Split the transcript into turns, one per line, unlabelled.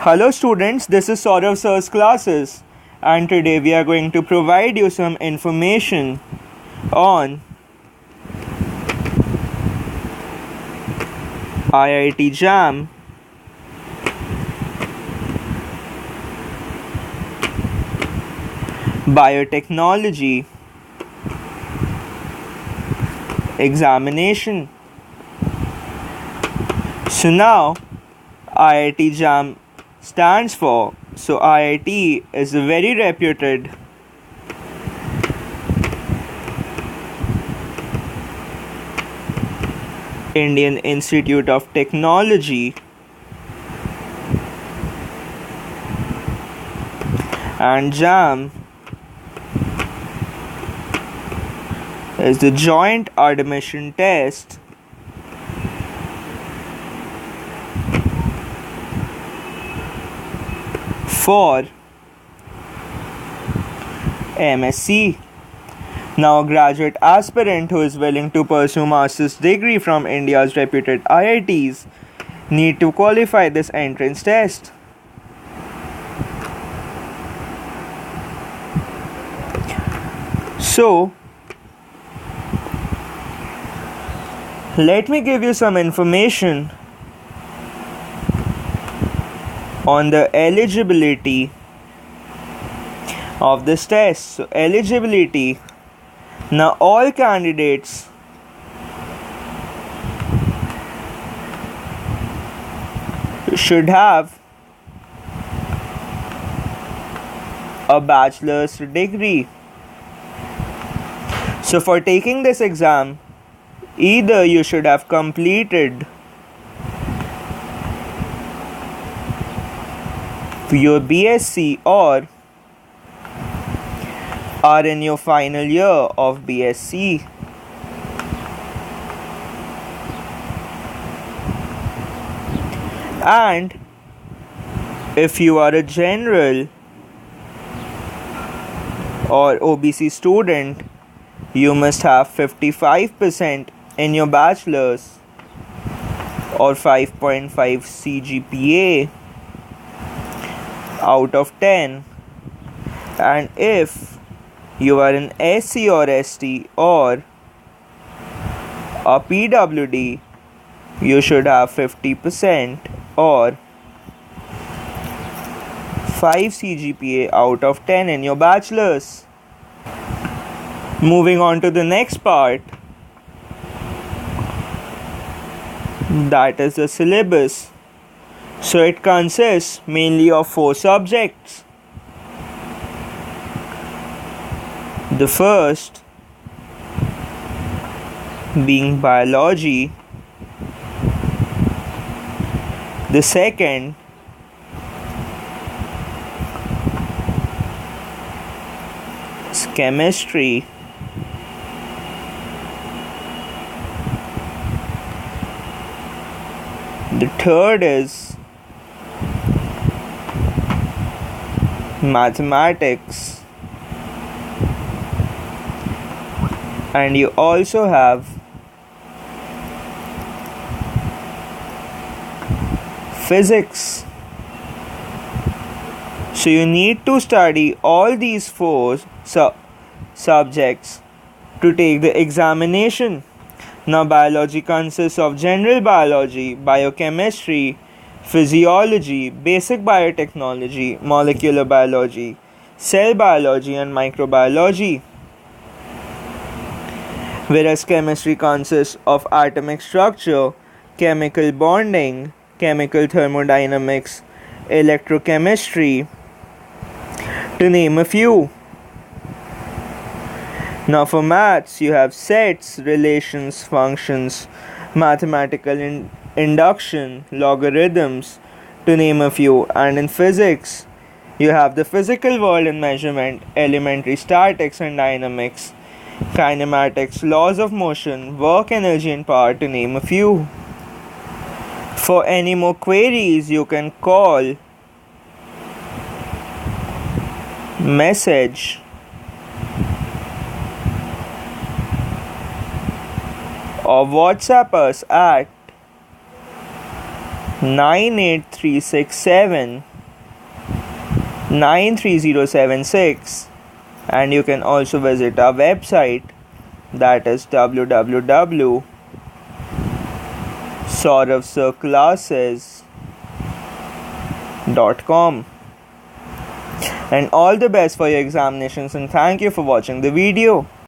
Hello students, this is Sourav sir's classes and today we are going to provide you some information on IIT JAM Biotechnology examination. So now IIT JAM stands for, so IIT is a very reputed Indian Institute of Technology, and JAM is the joint admission test for MSc. Now, a graduate aspirant who is willing to pursue master's degree from India's reputed IITs need to qualify this entrance test. So, let me give you some information on the eligibility of this test. So, eligibility. Now, all candidates should have a bachelor's degree. So, for taking this exam, either you should have completed your BSc or are in your final year of BSc. And if you are a general or OBC student, you must have 55% in your bachelor's or 5.5 CGPA out of 10. And if you are an SC or ST or a PWD, you should have 50% or 5 CGPA out of 10 in your bachelor's. Moving on to the next part, that is the syllabus. So it consists mainly of 4 subjects. The first being biology, the second is chemistry, the third is mathematics, and you also have physics. So you need to study all these 4 subjects to take the examination. Now, biology consists of general biology, biochemistry, physiology, basic biotechnology, molecular biology, cell biology, and microbiology. Whereas chemistry consists of atomic structure, chemical bonding, chemical thermodynamics, electrochemistry, to name a few. Now for maths, you have sets, relations, functions, mathematical induction, logarithms, to name a few. And in physics, you have the physical world and measurement, elementary statics and dynamics, kinematics, laws of motion, work, energy and power, to name a few. For any more queries, you can call, message, or WhatsApp us at 98367 93076, and you can also visit our website, that is www.souravsirclasses.com. And all the best for your examinations, and thank you for watching the video.